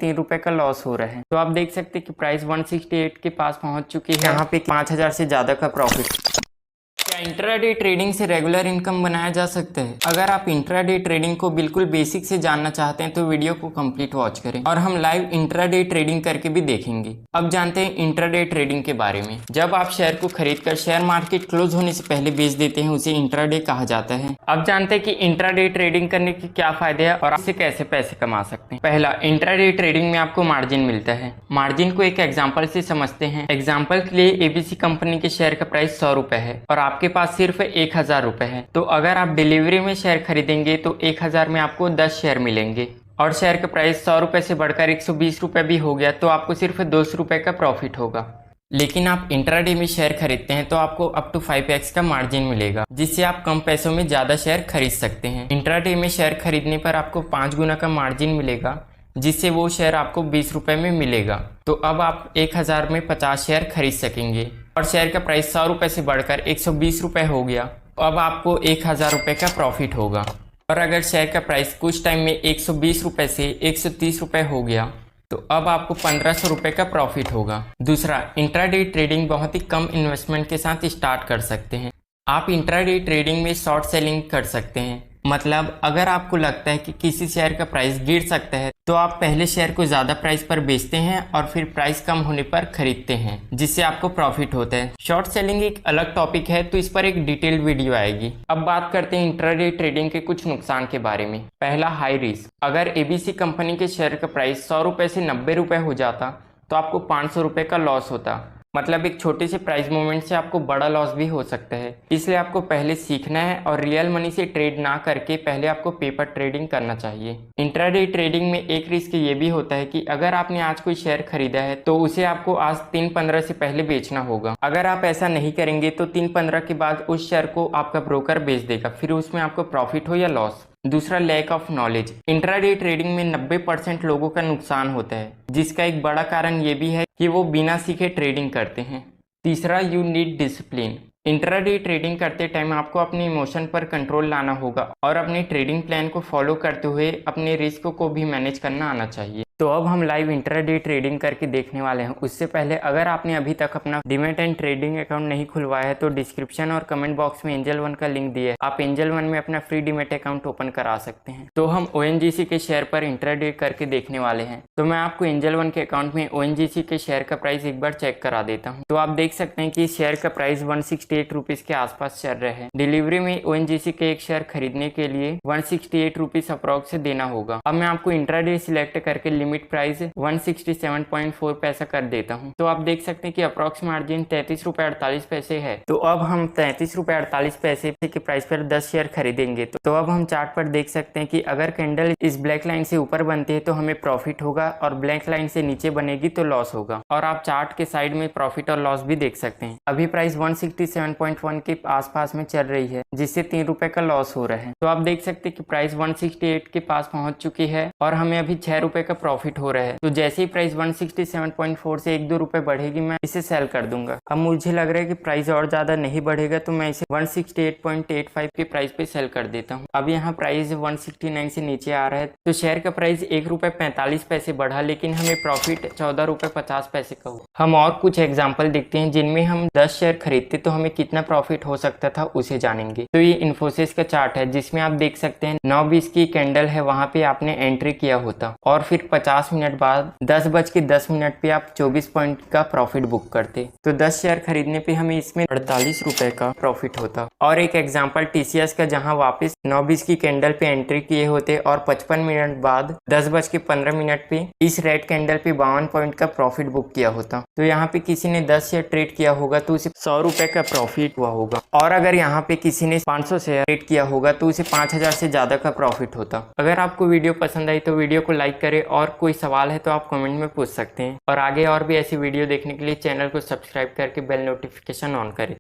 ₹3 का लॉस हो रहा है। तो आप देख सकते हैं कि प्राइस 168 के पास पहुंच चुकी है। यहाँ पे 5000 से ज़्यादा का प्रॉफिट। क्या इंट्राडे ट्रेडिंग से रेगुलर इनकम बनाया जा सकता है? अगर आप इंट्राडे ट्रेडिंग को बिल्कुल बेसिक से जानना चाहते हैं तो वीडियो को कंप्लीट वॉच करें और हम लाइव इंट्राडे ट्रेडिंग करके भी देखेंगे। अब जानते हैं इंट्राडे ट्रेडिंग के बारे में। जब आप शेयर को खरीदकर शेयर मार्केट क्लोज होने से पहले बेच देते हैं उसे इंट्राडे कहा जाता है। अब जानते हैं कि इंट्राडे ट्रेडिंग करने के क्या फायदे हैं और इससे कैसे पैसे कमा सकते हैं। पहला, इंट्राडे ट्रेडिंग में आपको मार्जिन मिलता है। मार्जिन को एक एग्जाम्पल से समझते हैं। एग्जाम्पल के लिए एबीसी कंपनी के शेयर का प्राइस ₹100 है और आपके पास सिर्फ 1000 रुपए है। तो अगर आप डिलीवरी में शेयर खरीदेंगे तो 1000 में आपको 10 शेयर मिलेंगे और शेयर का प्राइस ₹100 से बढ़कर 120 रुपए भी हो गया तो आपको सिर्फ 200 रुपए का प्रॉफिट होगा। लेकिन आप इंट्राडे में शेयर खरीदते हैं तो आपको अप टू 5x का मार्जिन मिलेगा, जिससे आप कम पैसों में ज़्यादा शेयर खरीद सकते हैं। इंट्राडे में शेयर खरीदने पर आपको 5 गुना का मार्जिन मिलेगा, जिससे वो शेयर आपको 20 रुपए में मिलेगा। तो अब आप 1000 में 50 शेयर खरीद सकेंगे और शेयर का प्राइस ₹100 से बढ़कर 120 रुपए हो गया। अब आपको 1000 रुपए का प्रॉफिट होगा। और अगर शेयर का प्राइस कुछ टाइम में 120 रुपए से 130 रुपए हो गया तो अब आपको 1500 रुपए का प्रॉफिट होगा। दूसरा, इंट्राडे ट्रेडिंग बहुत ही कम इन्वेस्टमेंट के साथ स्टार्ट कर सकते हैं। आप इंट्राडे ट्रेडिंग में शॉर्ट सेलिंग कर सकते हैं। मतलब अगर आपको लगता है कि किसी शेयर का प्राइस गिर सकता है तो आप पहले शेयर को ज़्यादा प्राइस पर बेचते हैं और फिर प्राइस कम होने पर खरीदते हैं, जिससे आपको प्रॉफिट होता है। शॉर्ट सेलिंग एक अलग टॉपिक है तो इस पर एक डिटेल्ड वीडियो आएगी। अब बात करते हैं इंट्राडे ट्रेडिंग के कुछ नुकसान के बारे में। पहला, हाई रिस्क। अगर एबीसी कंपनी के शेयर का प्राइस ₹100 से ₹90 हो जाता तो आपको 500 रुपए का लॉस होता। मतलब एक छोटे से प्राइस मूवमेंट से आपको बड़ा लॉस भी हो सकता है। इसलिए आपको पहले सीखना है और रियल मनी से ट्रेड ना करके पहले आपको पेपर ट्रेडिंग करना चाहिए। इंट्राडे ट्रेडिंग में एक रिस्क ये भी होता है कि अगर आपने आज कोई शेयर खरीदा है तो उसे आपको आज 3:15 से पहले बेचना होगा। अगर आप ऐसा नहीं करेंगे तो 3:15 के बाद उस शेयर को आपका ब्रोकर बेच देगा, फिर उसमें आपको प्रॉफिट हो या लॉस। दूसरा, lack of knowledge. Intraday trading में 90% लोगों का नुकसान होता है, जिसका एक बड़ा कारण ये भी है कि वो बिना सीखे ट्रेडिंग करते हैं। तीसरा, you need discipline. Intraday trading करते टाइम आपको अपने इमोशन पर कंट्रोल लाना होगा और अपने ट्रेडिंग प्लान को फॉलो करते हुए अपने रिस्क को भी मैनेज करना आना चाहिए। तो अब हम लाइव इंट्राडे ट्रेडिंग करके देखने वाले हैं। उससे पहले अगर आपने अभी तक अपना डीमैट एंड ट्रेडिंग अकाउंट नहीं खुलवाया है तो डिस्क्रिप्शन और कमेंट बॉक्स में एंजल वन का लिंक दिया है, आप एंजल वन में अपना फ्री डीमैट अकाउंट ओपन करा सकते हैं। तो हम ONGC के शेयर पर इंट्राडे करके देखने वाले हैं। तो मैं आपको एंजल वन के अकाउंट में ONGC के शेयर का प्राइस एक बार चेक करा देता हूँ। तो आप देख सकते हैं कि शेयर का प्राइस 168 रुपीज के आसपास चल रहा है। डिलीवरी में ONGC के एक शेयर खरीदने के लिए 168 रुपीज अप्रॉक्स से देना होगा। अब मैं आपको इंट्राडे सिलेक्ट करके लिमिट प्राइस 167.4 पैसा कर देता हूं। तो आप देख सकते हैं कि अप्रॉक्स मार्जिन 33 रुपए 48 पैसे है। तो अब हम 33 रुपए 48 पैसे के प्राइस पर 10 शेयर खरीदेंगे। तो अब हम चार्ट पर देख सकते हैं कि अगर कैंडल इस ब्लैक लाइन से ऊपर बनती है तो हमें प्रॉफिट होगा और ब्लैक लाइन से नीचे बनेगी तो लॉस होगा। और आप चार्ट के साइड में प्रॉफिट और लॉस भी देख सकते हैं। अभी प्राइस 167.1 के आसपास में चल रही है, जिससे ₹3 का लॉस हो रहा है। तो आप देख सकते हैं कि प्राइस 168 के पास पहुंच चुकी है और हमें अभी ₹6 का प्रॉफिट हो रहा है। तो जैसे ही प्राइस 167.4 से 1-2 रुपए बढ़ेगी मैं इसे सेल कर दूंगा। अब मुझे लग रहा है कि प्राइस और ज्यादा नहीं बढ़ेगा तो मैं इसे 168.85 के प्राइस पे सेल कर देता हूँ। अब यहाँ प्राइस 169 से नीचे आ रहा है तो शेयर का प्राइस ₹1.45 बढ़ा, लेकिन हमें प्रॉफिट ₹14.50 का हुआ। हम और कुछ एग्जाम्पल देखते हैं जिनमें हम 10 शेयर खरीदते तो हमें कितना प्रॉफिट हो सकता था उसे जानेंगे। तो ये इन्फोसिस का चार्ट है जिसमें आप देख सकते हैं 9:20 की कैंडल है, वहां पे आपने एंट्री किया होता और फिर 50 मिनट बाद 10:10 पे आप 24 पॉइंट का प्रॉफिट बुक करते। तो 10 शेयर खरीदने पे हमें इसमें 48 रुपए का प्रॉफिट होता। और एक एग्जांपल TCS का, जहां वापस 9:20 की कैंडल पे एंट्री किए होते और 55 मिनट बाद 10:15 पे इस रेड कैंडल पे 52 पॉइंट का प्रॉफिट बुक किया होता। तो यहाँ पे किसी ने 10 शेयर ट्रेड किया होगा तो उसे ₹100 का प्रॉफिट हुआ होगा। और अगर यहाँ पे किसी ने 500 शेयर ट्रेड किया होगा तो उसे 5000 से ज्यादा का प्रॉफिट होता। अगर आपको वीडियो पसंद आई तो वीडियो को लाइक करें और कोई सवाल है तो आप कमेंट में पूछ सकते हैं। और आगे और भी ऐसी वीडियो देखने के लिए चैनल को सब्सक्राइब करके बेल नोटिफिकेशन ऑन करें।